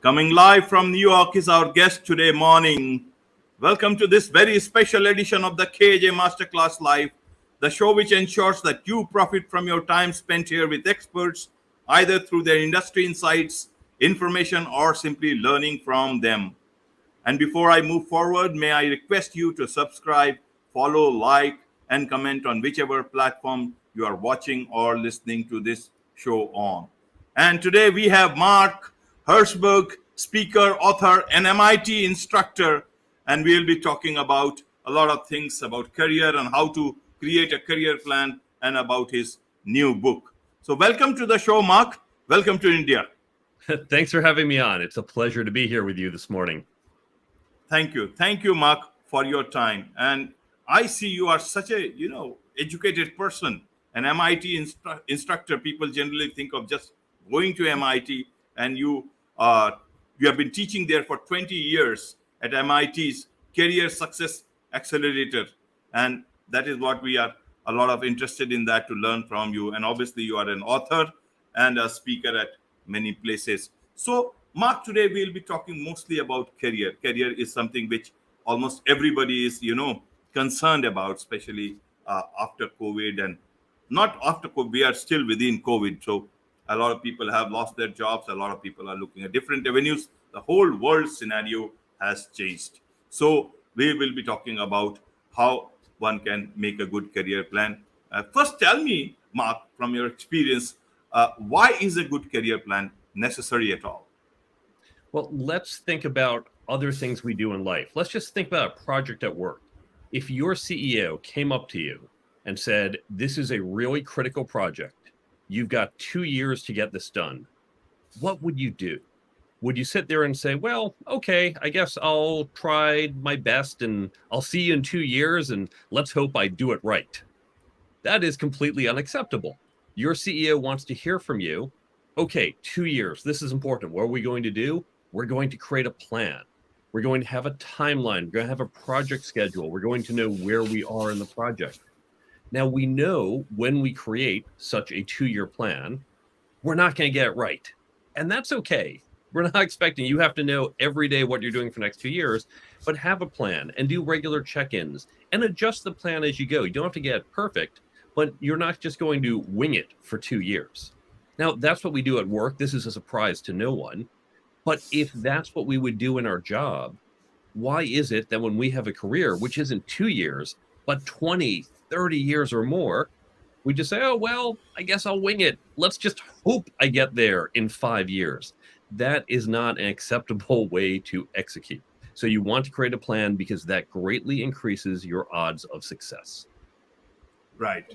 Coming live from New York is our guest today morning. Welcome to this very special edition of the KJ Masterclass Live, the show which ensures that you profit from your time spent here with experts, either through their industry insights, information, or simply learning from them. And before I move forward, may I request you to subscribe, follow, like, and comment on whichever platform you are watching or listening to this show on. And today we have Mark Herschberg, speaker, author, and MIT instructor. And we'll be talking about a lot of things about career and how to create a career plan and about his new book. So welcome to the show, Mark. Welcome to India. Thanks for having me on. It's a pleasure to be here with you this morning. Thank you. Thank you, Mark, for your time. And I see you are such a, educated person, an MIT instructor. People generally think of just going to MIT, and you have been teaching there for 20 years at MIT's Career Success Accelerator. And that is what we are a lot of interested in, that to learn from you. And obviously you are an author and a speaker at many places. So Mark, today we'll be talking mostly about career. Career is something which almost everybody is, concerned about, especially after COVID, and not after COVID. We are still within COVID. So a lot of people have lost their jobs. A lot of people are looking at different avenues. The whole world scenario has changed. So we will be talking about how one can make a good career plan. First, tell me, Mark, from your experience, why is a good career plan necessary at all? Well, let's think about other things we do in life. Let's just think about a project at work. If your CEO came up to you and said, this is a really critical project, you've got 2 years to get this done, what would you do? Would you sit there and say, well, okay, I guess I'll try my best and I'll see you in 2 years and let's hope I do it right? That is completely unacceptable. Your CEO wants to hear from you. Okay, 2 years, this is important. What are we going to do? We're going to create a plan. We're going to have a timeline. We're going to have a project schedule. We're going to know where we are in the project. Now, we know when we create such a 2-year plan, we're not going to get it right. And that's okay. We're not expecting you have to know every day what you're doing for the next 2 years, but have a plan and do regular check-ins and adjust the plan as you go. You don't have to get it perfect, but you're not just going to wing it for 2 years. Now, that's what we do at work. This is a surprise to no one. But if that's what we would do in our job, why is it that when we have a career, which isn't 2 years, but 20, 30 years or more, we just say, oh, well, I guess I'll wing it. Let's just hope I get there in 5 years. That is not an acceptable way to execute. So you want to create a plan because that greatly increases your odds of success. Right.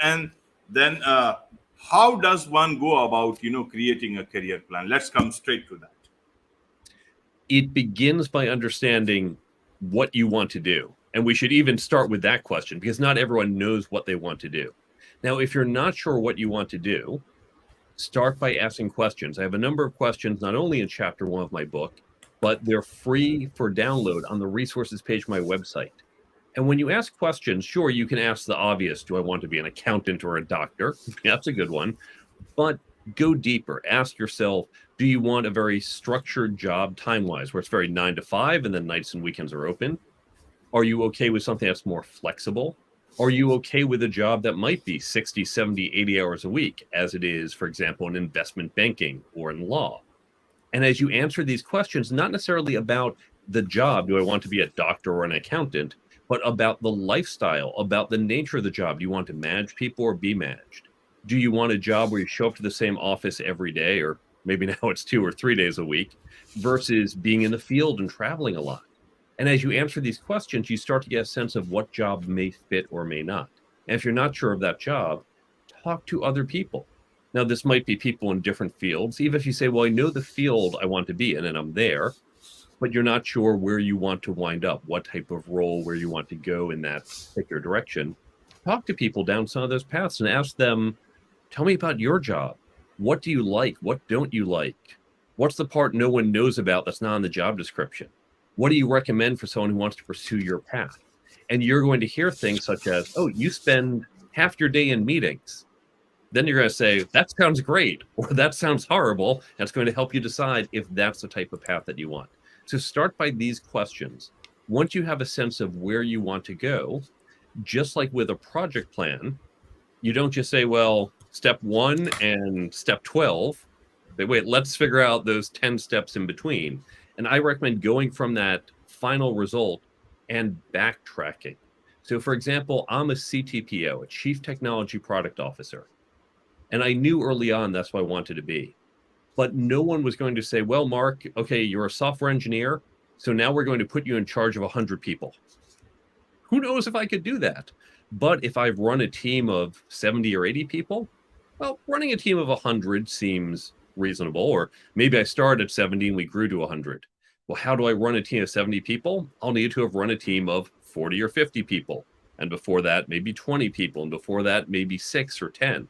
And then how does one go about, creating a career plan? Let's come straight to that. It begins by understanding what you want to do. And we should even start with that question because not everyone knows what they want to do. Now, if you're not sure what you want to do, start by asking questions. I have a number of questions, not only in chapter 1 of my book, but they're free for download on the resources page of my website. And when you ask questions, sure, you can ask the obvious. Do I want to be an accountant or a doctor? That's a good one. But go deeper. Ask yourself, do you want a very structured job time-wise, where it's very 9 to 5 and then nights and weekends are open? Are you okay with something that's more flexible? Are you okay with a job that might be 60, 70, 80 hours a week, as it is, for example, in investment banking or in law? And as you answer these questions, not necessarily about the job, do I want to be a doctor or an accountant, but about the lifestyle, about the nature of the job. Do you want to manage people or be managed? Do you want a job where you show up to the same office every day, or maybe now it's 2 or 3 days a week, versus being in the field and traveling a lot? And as you answer these questions, you start to get a sense of what job may fit or may not. And if you're not sure of that job, talk to other people. Now, this might be people in different fields. Even if you say, well, I know the field I want to be in and I'm there, but you're not sure where you want to wind up, what type of role, where you want to go in that particular direction. Talk to people down some of those paths and ask them, tell me about your job. What do you like? What don't you like? What's the part no one knows about that's not in the job description? What do you recommend for someone who wants to pursue your path? And you're going to hear things such as, oh, you spend half your day in meetings. then you're going to say, that sounds great, or that sounds horrible. That's going to help you decide if that's the type of path that you want. So start by these questions. Once you have a sense of where you want to go, just like with a project plan, you don't just say, well, step 1 and step 12. Say, wait, let's figure out those 10 steps in between. And I recommend going from that final result and backtracking. So for example, I'm a CTPO, a Chief Technology Product Officer. And I knew early on that's what I wanted to be. But no one was going to say, well, Mark, okay, you're a software engineer, so now we're going to put you in charge of 100 people. Who knows if I could do that? But if I've run a team of 70 or 80 people, well, running a team of 100 seems reasonable. Or maybe I started at 70 and we grew to 100. Well, how do I run a team of 70 people? I'll need to have run a team of 40 or 50 people. And before that, maybe 20 people. And before that, maybe 6 or 10.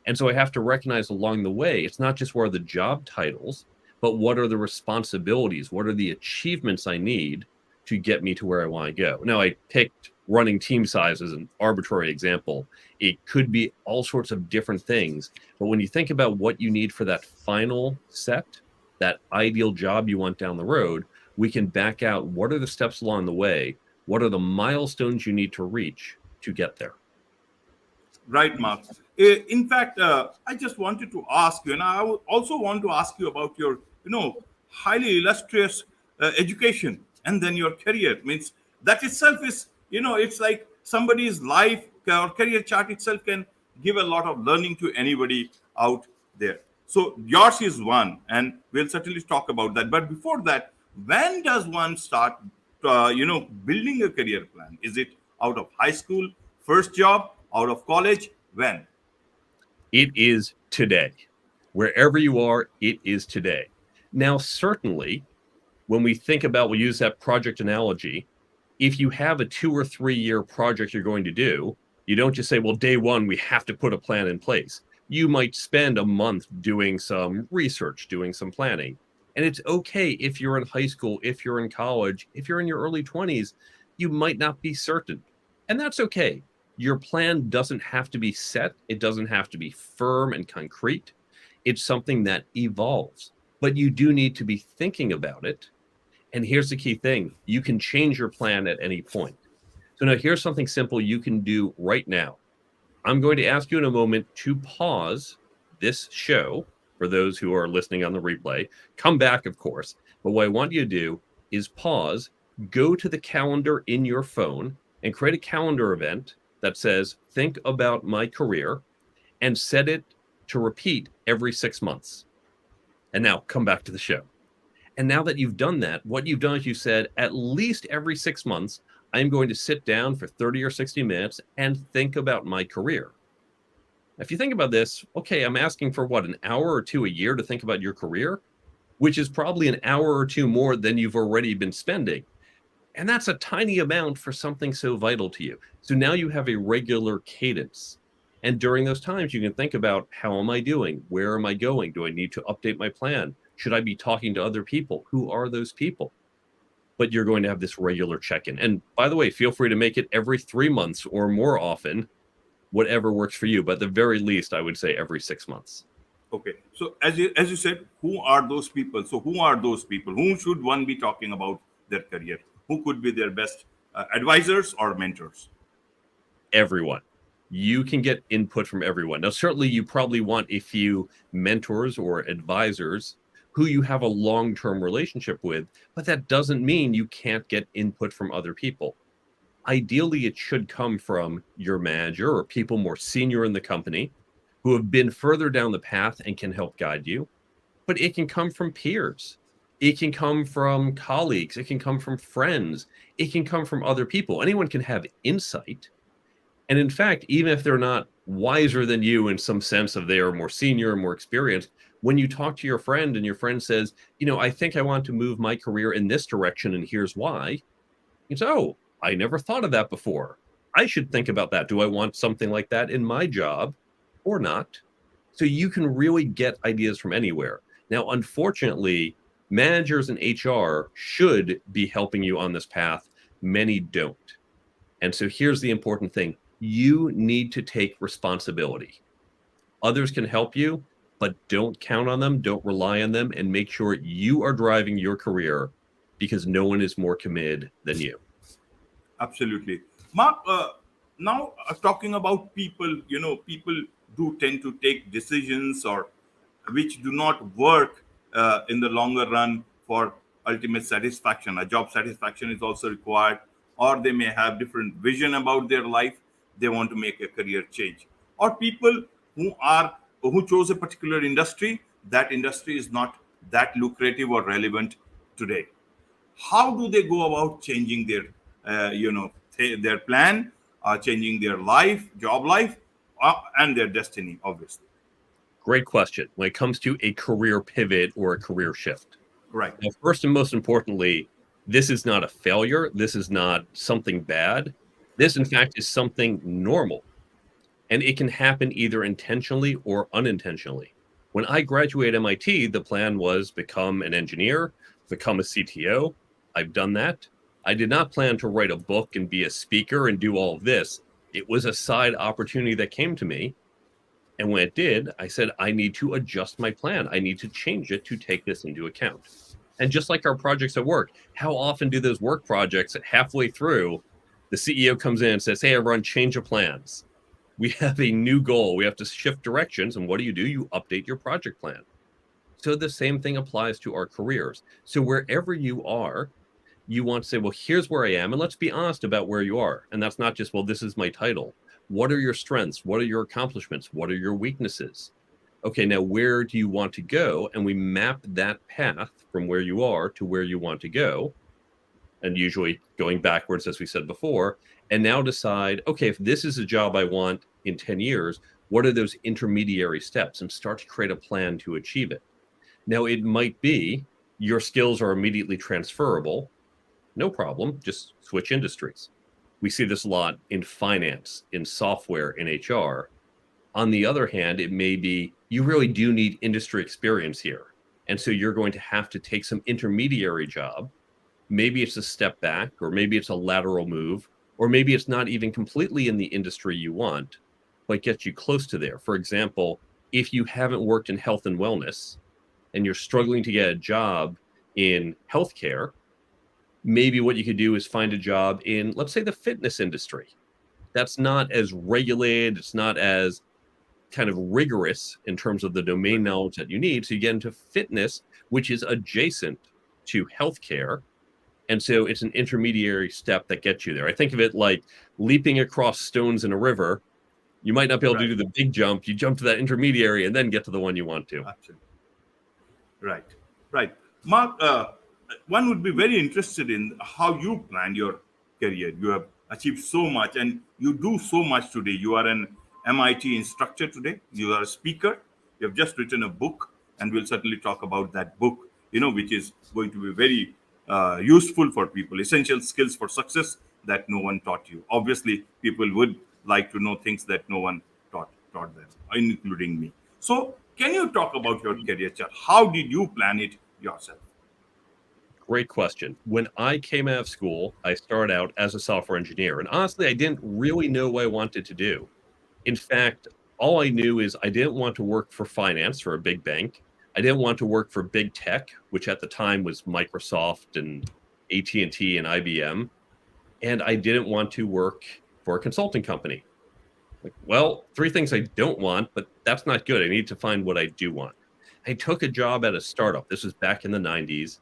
And so I have to recognize along the way, it's not just what are the job titles, but what are the responsibilities? What are the achievements I need to get me to where I want to go? Now, I picked running team size as an arbitrary example. It could be all sorts of different things. But when you think about what you need for that final set, that ideal job you want down the road, we can back out what are the steps along the way? What are the milestones you need to reach to get there? Right, Mark. In fact, I just wanted to ask you, and I would also want to ask you about your, highly illustrious education and then your career. Means that itself is, it's like somebody's life or career chart itself can give a lot of learning to anybody out there. So yours is one, and we'll certainly talk about that. But before that, when does one start, building a career plan? Is it out of high school, first job, out of college? When? It is today. Wherever you are, it is today. Now, certainly, when we think about, we'll use that project analogy, if you have a 2 or 3 year project you're going to do, you don't just say, well, day one, we have to put a plan in place. You might spend a month doing some research, doing some planning. And it's okay if you're in high school, if you're in college, if you're in your early 20s, you might not be certain. And that's okay. Your plan doesn't have to be set. It doesn't have to be firm and concrete. It's something that evolves, but you do need to be thinking about it. And here's the key thing. You can change your plan at any point. So now here's something simple you can do right now. I'm going to ask you in a moment to pause this show for those who are listening on the replay. Come back, of course. But what I want you to do is pause, go to the calendar in your phone and create a calendar event that says, think about my career, and set it to repeat every 6 months. And now come back to the show. And now that you've done that, what you've done is you said, at least every 6 months, I'm going to sit down for 30 or 60 minutes and think about my career. If you think about this, okay, I'm asking for what, an hour or two a year to think about your career, which is probably an hour or two more than you've already been spending. And that's a tiny amount for something so vital to you. So now you have a regular cadence. And during those times, you can think about, how am I doing? Where am I going? Do I need to update my plan? Should I be talking to other people? Who are those people? But you're going to have this regular check-in. And by the way, feel free to make it every 3 months or more often, whatever works for you. But at the very least, I would say every 6 months. Okay. So as you said, who are those people? So who are those people? Whom should one be talking about their career? Who could be their best advisors or mentors? Everyone. You can get input from everyone. Now, certainly you probably want a few mentors or advisors who you have a long-term relationship with, but that doesn't mean you can't get input from other people. Ideally, it should come from your manager or people more senior in the company who have been further down the path and can help guide you. But it can come from peers. It can come from colleagues. It can come from friends. It can come from other people. Anyone can have insight. And in fact, even if they're not wiser than you in some sense of they are more senior and more experienced, when you talk to your friend and your friend says, I think I want to move my career in this direction and here's why, you say, oh, I never thought of that before. I should think about that. Do I want something like that in my job or not? So you can really get ideas from anywhere. Now, unfortunately, managers and HR should be helping you on this path. Many don't. And so here's the important thing. You need to take responsibility. Others can help you, but don't count on them, don't rely on them, and make sure you are driving your career because no one is more committed than you. Absolutely. Mark, now talking about people, people do tend to take decisions or which do not work in the longer run for ultimate satisfaction. A job satisfaction is also required, or they may have different vision about their life. They want to make a career change. Or people who chose a particular industry, that industry is not that lucrative or relevant today. How do they go about changing their their plan, changing their job life, and their destiny, obviously? Great question. When it comes to a career pivot or a career shift, Right. now, first and most importantly, this is not a failure. This is not something bad. This, in fact, is something normal. And it can happen either intentionally or unintentionally. When I graduated MIT, the plan was become an engineer, become a CTO. I've done that. I did not plan to write a book and be a speaker and do all of this. It was a side opportunity that came to me. And when it did, I said, I need to adjust my plan. I need to change it to take this into account. And just like our projects at work, how often do those work projects halfway through, the CEO comes in and says, hey, everyone, change of plans. We have a new goal. We have to shift directions. And what do? You update your project plan. So the same thing applies to our careers. So wherever you are, you want to say, well, here's where I am. And let's be honest about where you are. And that's not just, well, this is my title. What are your strengths? What are your accomplishments? What are your weaknesses? Okay, now where do you want to go? And we map that path from where you are to where you want to go. And usually going backwards, as we said before, and now decide, okay, if this is a job I want in 10 years, what are those intermediary steps? And start to create a plan to achieve it. Now, it might be your skills are immediately transferable. No problem, just switch industries. We see this a lot in finance, in software, in HR. On the other hand, it may be you really do need industry experience here. And so you're going to have to take some intermediary job. Maybe it's a step back, or maybe it's a lateral move, or maybe it's not even completely in the industry you want, but gets you close to there. For example, if you haven't worked in health and wellness and you're struggling to get a job in healthcare, maybe what you could do is find a job in, let's say, the fitness industry. That's not as regulated. It's not as kind of rigorous in terms of the domain knowledge that you need. So you get into fitness, which is adjacent to healthcare. And so it's an intermediary step that gets you there. I think of it like leaping across stones in a river. You might not be able to do the big jump. You jump to that intermediary and then get to the one you want to. Absolutely. Right. Mark, one would be very interested in how you planned your career. You have achieved so much and you do so much today. You are an MIT instructor today. You are a speaker. You have just written a book, and we'll certainly talk about that book, which is going to be very useful for people. Essential skills for success that no one taught you. Obviously, people would like to know things that no one taught them, including me. So, can you talk about your career chart? How did you plan it yourself? Great question. When I came out of school, I started out as a software engineer. And honestly, I didn't really know what I wanted to do. In fact, all I knew is I didn't want to work for finance for a big bank. I didn't want to work for big tech, which at the time was Microsoft and AT&T and IBM. And I didn't want to work for a consulting company. Like, well, three things I don't want, but that's not good. I need to find what I do want. I took a job at a startup. This was back in the 90s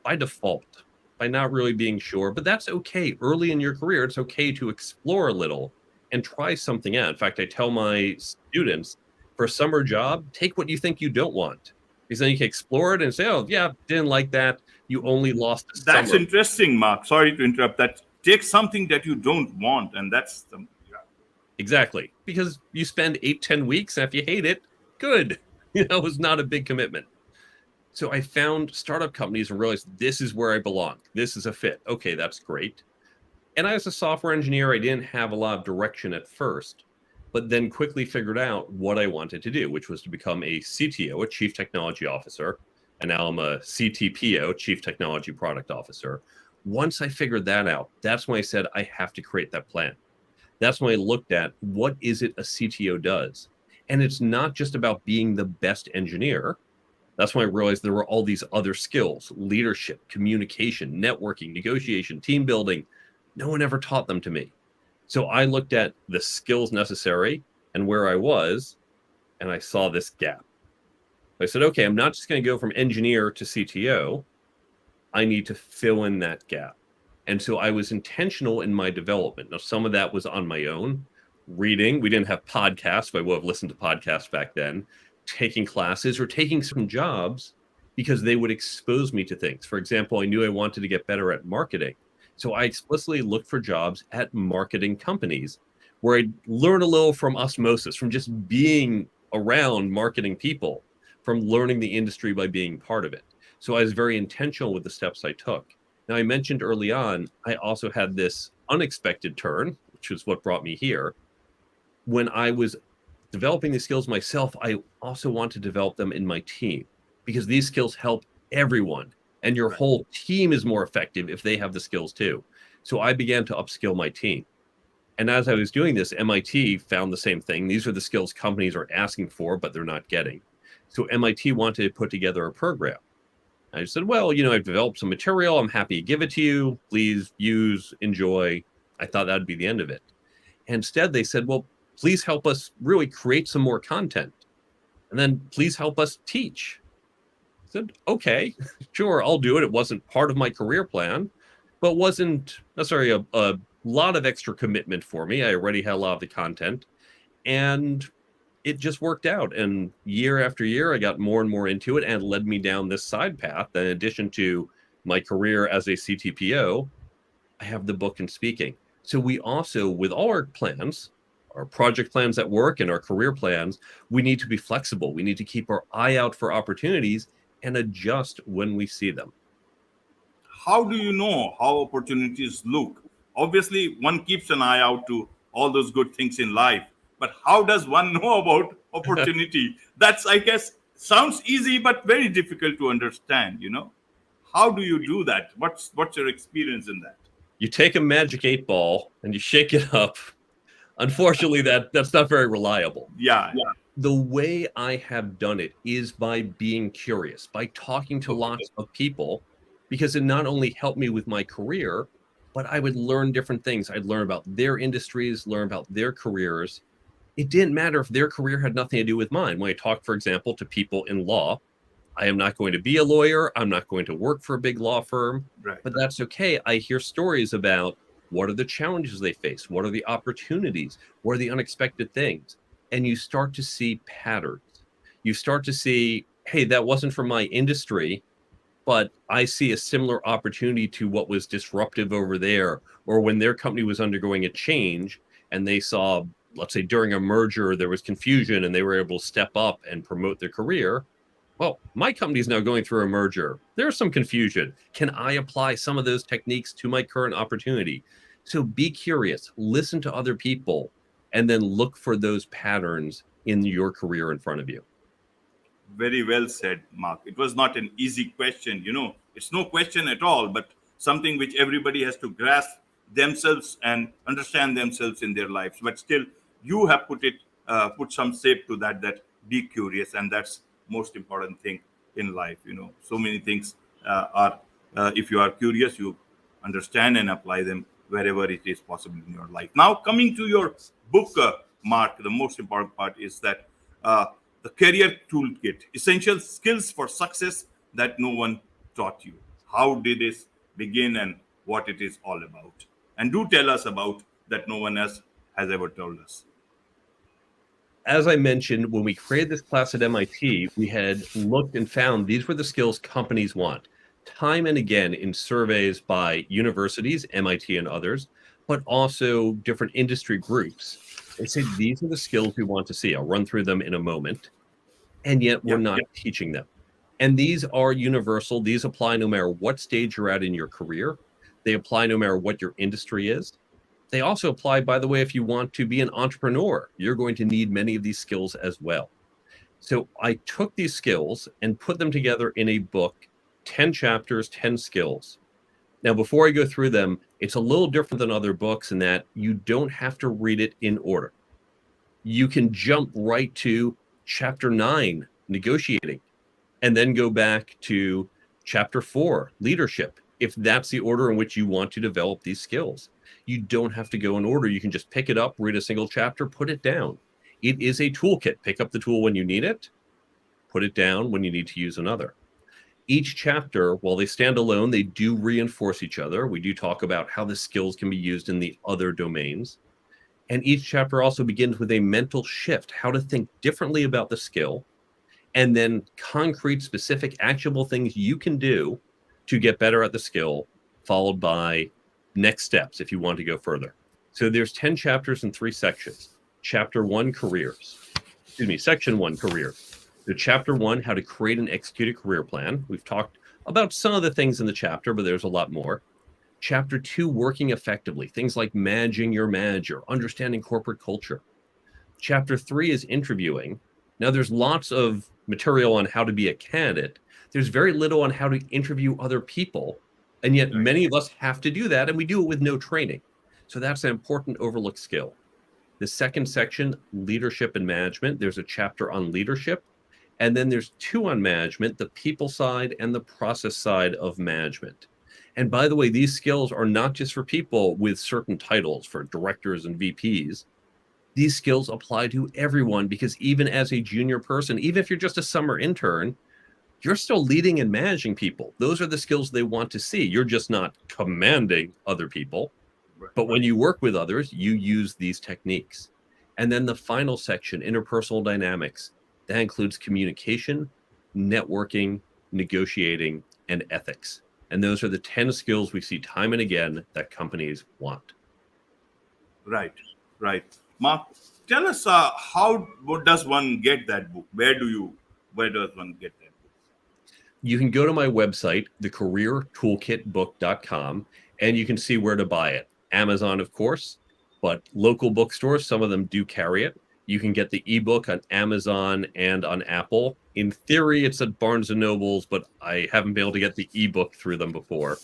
by default, by not really being sure, but that's okay. Early in your career, it's okay to explore a little and try something out. In fact, I tell my students, for a summer job, take what you think you don't want, because then you can explore it and say, oh, yeah, didn't like that. You only lost a That's summer. interesting, Mark. Sorry to interrupt. That take something that you don't want, and that's the Exactly. Because you spend 8-10 weeks, and if you hate it, good. It was not a big commitment. So I found startup companies and realized this is where I belong. This is a fit. Okay, that's great. And as a software engineer, I didn't have a lot of direction at first, but then quickly figured out what I wanted to do, which was to become a CTO, a Chief Technology Officer. And now I'm a CTPO, Chief Technology Product Officer. Once I figured that out, that's when I said, I have to create that plan. That's when I looked at what is it a CTO does. And it's not just about being the best engineer. That's when I realized there were all these other skills: leadership, communication, networking, negotiation, team building. No one ever taught them to me. So I looked at the skills necessary and where I was, and I saw this gap. I said, okay, I'm not just going to go from engineer to CTO. I need to fill in that gap. And so I was intentional in my development. Now, some of that was on my own, reading. We didn't have podcasts, but I would have listened to podcasts back then, taking classes or taking some jobs because they would expose me to things. For example, I knew I wanted to get better at marketing. So I explicitly looked for jobs at marketing companies where I'd learn a little from osmosis, from just being around marketing people, from learning the industry by being part of it. So I was very intentional with the steps I took. Now, I mentioned early on, I also had this unexpected turn, which is what brought me here. When I was developing these skills myself, I also want to develop them in my team because these skills help everyone. And your whole team is more effective if they have the skills too. So I began to upskill my team. And as I was doing this, MIT found the same thing. These are the skills companies are asking for, but they're not getting. So MIT wanted to put together a program. I said, well, I've developed some material. I'm happy to give it to you. Please use, enjoy. I thought that would be the end of it. Instead, they said, well, please help us really create some more content. And then please help us teach. I said, okay, sure, I'll do it. It wasn't part of my career plan, but wasn't necessarily a lot of extra commitment for me. I already had a lot of the content. And it just worked out. And year after year, I got more and more into it and led me down this side path. In addition to my career as a CTPO, I have the book and speaking. So we also, with all our plans, our project plans at work and our career plans, we need to be flexible. We need to keep our eye out for opportunities and adjust when we see them. How do you know how opportunities look? Obviously, one keeps an eye out to all those good things in life, but how does one know about opportunity? That's, I guess, sounds easy, but very difficult to understand. How do you do that? What's your experience in that? You take a magic 8-ball and you shake it up. Unfortunately, that's not very reliable. Yeah. The way I have done it is by being curious, by talking to lots of people, because it not only helped me with my career, but I would learn different things. I'd learn about their industries, learn about their careers. It didn't matter if their career had nothing to do with mine. When I talk, for example, to people in law, I am not going to be a lawyer. I'm not going to work for a big law firm, Right. but that's okay. I hear stories about what are the challenges they face? What are the opportunities? What are the unexpected things? And you start to see patterns. You start to see, hey, that wasn't from my industry, but I see a similar opportunity to what was disruptive over there, or when their company was undergoing a change and they saw, let's say during a merger, there was confusion and they were able to step up and promote their career. Well, my company is now going through a merger. There's some confusion. Can I apply some of those techniques to my current opportunity? So be curious, listen to other people, and then look for those patterns in your career in front of you. Very well said, Mark. It was not an easy question. It's no question at all, but something which everybody has to grasp themselves and understand themselves in their lives. But still, you have put some shape to that be curious, and that's most important thing in life. So many things are, if you are curious, you understand and apply them wherever it is possible in your life. Now, coming to your book, Mark, the most important part is that the Career Toolkit, essential skills for success that no one taught you. How did it begin and what it is all about? And do tell us about that no one else has ever told us. As I mentioned, when we created this class at MIT, we had looked and found these were the skills companies want. Time and again in surveys by universities, MIT and others, but also different industry groups, they say these are the skills we want to see. I'll run through them in a moment. And yet we're not teaching them. And these are universal. These apply no matter what stage you're at in your career. They apply no matter what your industry is. They also apply, by the way, if you want to be an entrepreneur, you're going to need many of these skills as well. So I took these skills and put them together in a book, 10 chapters, 10 skills. Now, before I go through them, it's a little different than other books in that you don't have to read it in order. you can jump right to chapter 9, negotiating, and then go back to chapter 4, leadership, if that's the order in which you want to develop these skills. You don't have to go in order. You can just pick it up, read a single chapter, put it down. It is a toolkit. Pick up the tool when you need it, put it down when you need to use another. Each chapter, while they stand alone, they do reinforce each other. We do talk about how the skills can be used in the other domains. And each chapter also begins with a mental shift, how to think differently about the skill, and then concrete, specific, actionable things you can do to get better at the skill, followed by next steps if you want to go further. So there's 10 chapters and 3 sections. Chapter 1, careers. Section 1, careers. So chapter 1, how to create and execute a career plan. We've talked about some of the things in the chapter, but there's a lot more. Chapter 2, working effectively. Things like managing your manager, understanding corporate culture. Chapter 3 is interviewing. Now, there's lots of material on how to be a candidate. There's very little on how to interview other people. And yet many of us have to do that, and we do it with no training. So that's an important overlooked skill. The second section, leadership and management. There's a chapter on leadership. And then there's 2 on management, the people side and the process side of management. And by the way, these skills are not just for people with certain titles, for directors and VPs. These skills apply to everyone, because even as a junior person, even if you're just a summer intern, you're still leading and managing people. Those are the skills they want to see. You're just not commanding other people. But when you work with others, you use these techniques. And then the final section, interpersonal dynamics, that includes communication, networking, negotiating, and ethics. And those are the 10 skills we see time and again that companies want. Right. Mark, tell us what does one get that book? Where does one get that book? You can go to my website, thecareertoolkitbook.com, and you can see where to buy it. Amazon, of course, but local bookstores, some of them do carry it. You can get the ebook on Amazon and on Apple. In theory, it's at Barnes & Noble's, but I haven't been able to get the ebook through them before.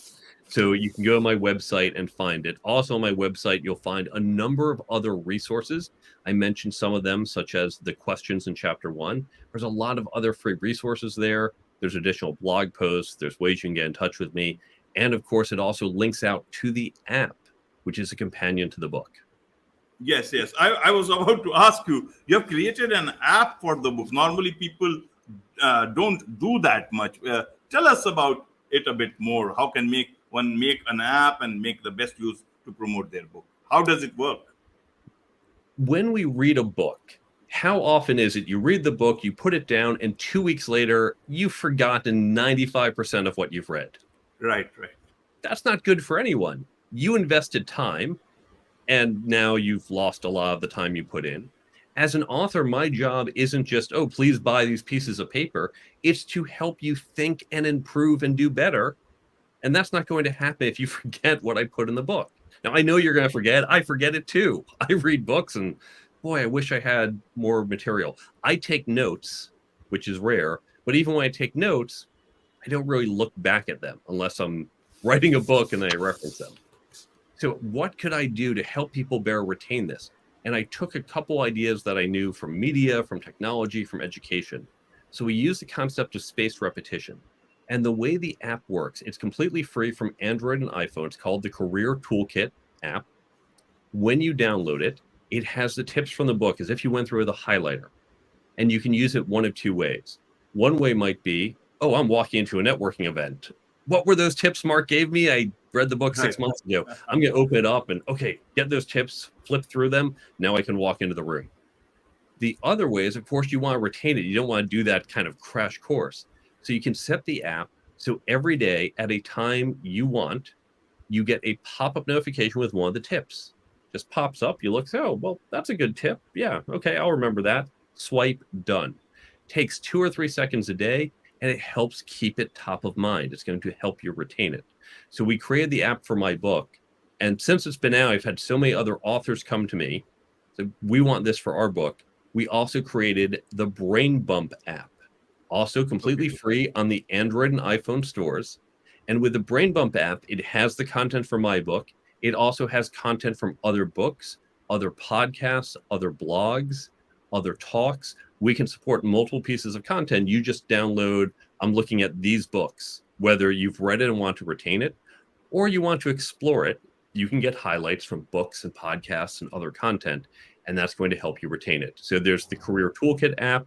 So you can go to my website and find it. Also on my website, you'll find a number of other resources. I mentioned some of them, such as the questions in Chapter 1. There's a lot of other free resources there. There's additional blog posts. There's ways you can get in touch with me. And of course, it also links out to the app, which is a companion to the book. Yes. I was about to ask you. You have created an app for the book. Normally, people don't do that much. Tell us about it a bit more. How can one make an app and make the best use to promote their book? How does it work? When we read a book, how often is it you read the book, you put it down, and 2 weeks later, you've forgotten 95% of what you've read? Right. That's not good for anyone. You invested time, and now you've lost a lot of the time you put in. As an author, my job isn't just, oh, please buy these pieces of paper. It's to help you think and improve and do better. And that's not going to happen if you forget what I put in the book. Now, I know you're going to forget. I forget it too. I read books and boy, I wish I had more material. I take notes, which is rare. But even when I take notes, I don't really look back at them unless I'm writing a book and I reference them. So what could I do to help people better retain this? And I took a couple ideas that I knew from media, from technology, from education. So we use the concept of spaced repetition. And the way the app works, it's completely free from Android and iPhone. It's called the Career Toolkit app. When you download it, it has the tips from the book as if you went through with a highlighter. And you can use it one of 2 ways. One way might be, oh, I'm walking into a networking event. What were those tips Mark gave me? I read the book 6 months ago. I'm going to open it up and, okay, get those tips, flip through them. Now I can walk into the room. The other way is, of course, you want to retain it. You don't want to do that kind of crash course. So you can set the app so every day at a time you want, you get a pop-up notification with one of the tips. Just pops up. You look, oh, well, that's a good tip. Yeah, okay, I'll remember that. Swipe, done. Takes 2 or 3 seconds a day, and it helps keep it top of mind. It's going to help you retain it. So we created the app for my book. And since it's been out, I've had so many other authors come to me. So we want this for our book. We also created the Brain Bump app, also completely free on the Android and iPhone stores. And with the Brain Bump app, it has the content for my book. It also has content from other books, other podcasts, other blogs, other talks. We can support multiple pieces of content. You just download, I'm looking at these books, whether you've read it and want to retain it, or you want to explore it. You can get highlights from books and podcasts and other content, and that's going to help you retain it. So there's the Career Toolkit app,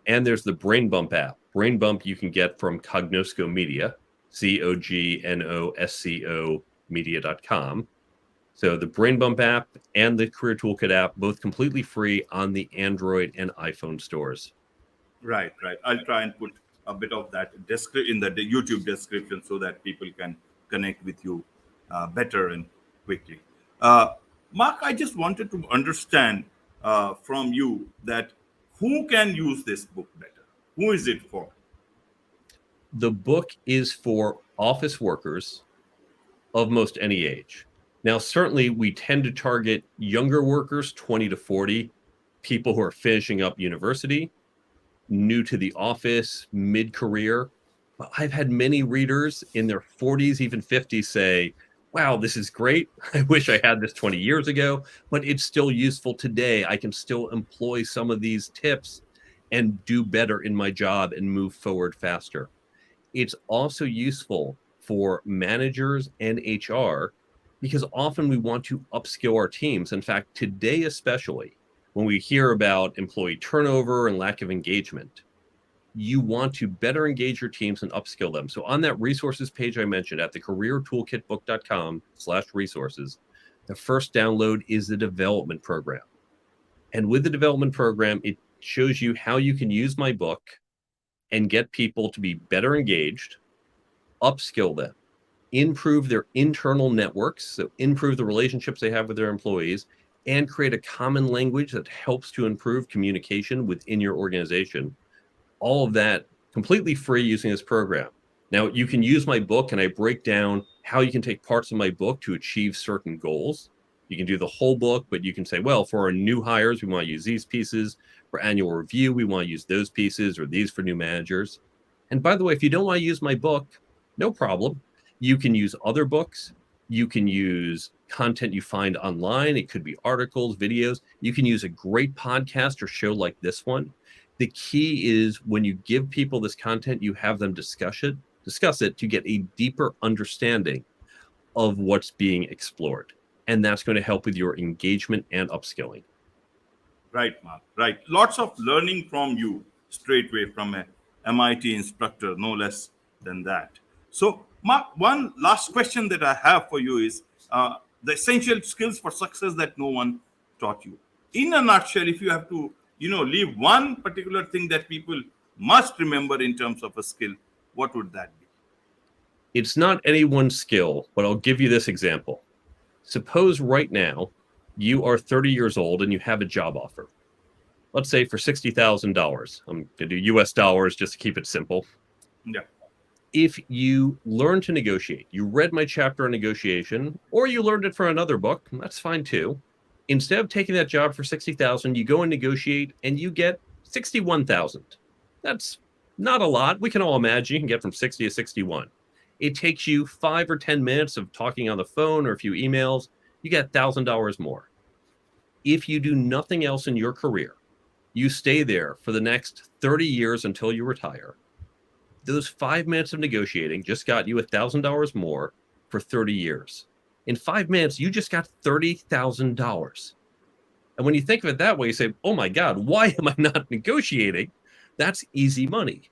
and there's the Brain Bump app. Brain Bump you can get from Cognosco Media, COGNOSCO media.com. So the Brain Bump app and the Career Toolkit app, both completely free on the Android and iPhone stores. Right, right. I'll try and put a bit of that in the YouTube description so that people can connect with you better and quickly. Mark, I just wanted to understand from you that who can use this book better? Who is it for? The book is for office workers of most any age. Now, certainly we tend to target younger workers, 20 to 40, people who are finishing up university, new to the office, mid-career. I've had many readers in their 40s, even 50s say, wow, this is great. I wish I had this 20 years ago, but it's still useful today. I can still employ some of these tips and do better in my job and move forward faster. It's also useful for managers and HR because often we want to upskill our teams. In fact, today especially, when we hear about employee turnover and lack of engagement, you want to better engage your teams and upskill them. So on that resources page I mentioned at the careertoolkitbook.com/resources, the first download is the development program. And with the development program, it shows you how you can use my book and get people to be better engaged, upskill them, improve their internal networks, so improve the relationships they have with their employees, and create a common language that helps to improve communication within your organization. All of that completely free using this program. Now, you can use my book, and I break down how you can take parts of my book to achieve certain goals. You can do the whole book, but you can say, well, for our new hires, we want to use these pieces. For annual review, we want to use those pieces, or these for new managers. And by the way, if you don't want to use my book, no problem. You can use other books. You can use content you find online. It could be articles, videos. You can use a great podcast or show like this one. The key is when you give people this content, you have them discuss it to get a deeper understanding of what's being explored. And that's going to help with your engagement and upskilling. Right, Mark. Right. Lots of learning from you straight away from a MIT instructor, no less than that. So, Mark, one last question that I have for you is the essential skills for success that no one taught you. In a nutshell, if you have to, leave one particular thing that people must remember in terms of a skill, what would that be? It's not any one skill, but I'll give you this example. Suppose right now you are 30 years old and you have a job offer. Let's say for $60,000. I'm going to do US dollars just to keep it simple. Yeah. If you learn to negotiate, you read my chapter on negotiation, or you learned it from another book, that's fine too. Instead of taking that job for 60,000, you go and negotiate and you get 61,000. That's not a lot. We can all imagine you can get from 60 to 61. It takes you 5 or 10 minutes of talking on the phone or a few emails. You get $1,000 more. If you do nothing else in your career, you stay there for the next 30 years until you retire. Those 5 minutes of negotiating just got you $1,000 more for 30 years. In 5 minutes, you just got $30,000. And when you think of it that way, you say, oh my God, why am I not negotiating? That's easy money.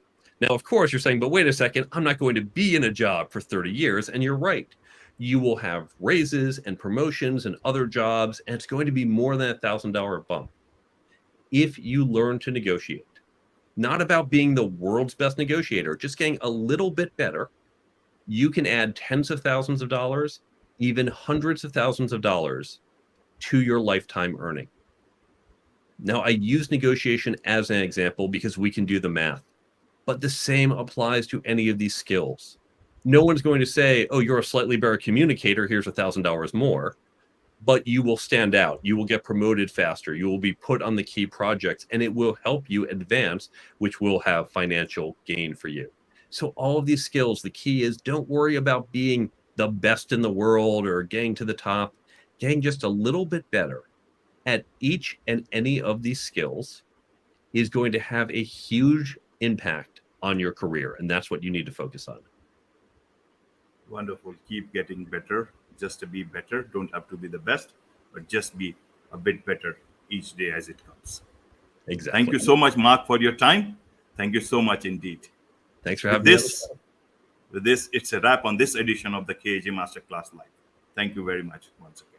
Now, of course, you're saying, but wait a second, I'm not going to be in a job for 30 years. And you're right. You will have raises and promotions and other jobs, and it's going to be more than $1,000 bump. If you learn to negotiate, not about being the world's best negotiator, just getting a little bit better, you can add tens of thousands of dollars, even hundreds of thousands of dollars to your lifetime earning. Now, I use negotiation as an example because we can do the math, but the same applies to any of these skills. No one's going to say, oh, you're a slightly better communicator, here's $1,000 more, but you will stand out. You will get promoted faster. You will be put on the key projects, and it will help you advance, which will have financial gain for you. So all of these skills, the key is don't worry about being the best in the world or getting to the top. Getting just a little bit better at each and any of these skills is going to have a huge impact on your career. And that's what you need to focus on. Wonderful. Keep getting better. Just to be better. Don't have to be the best, but just be a bit better each day as it comes. Exactly. Thank you so much, Mark, for your time. Thank you so much indeed. Thanks for With having me. this, it's a wrap on this edition of the KAJ Masterclass Live. Thank you very much once again.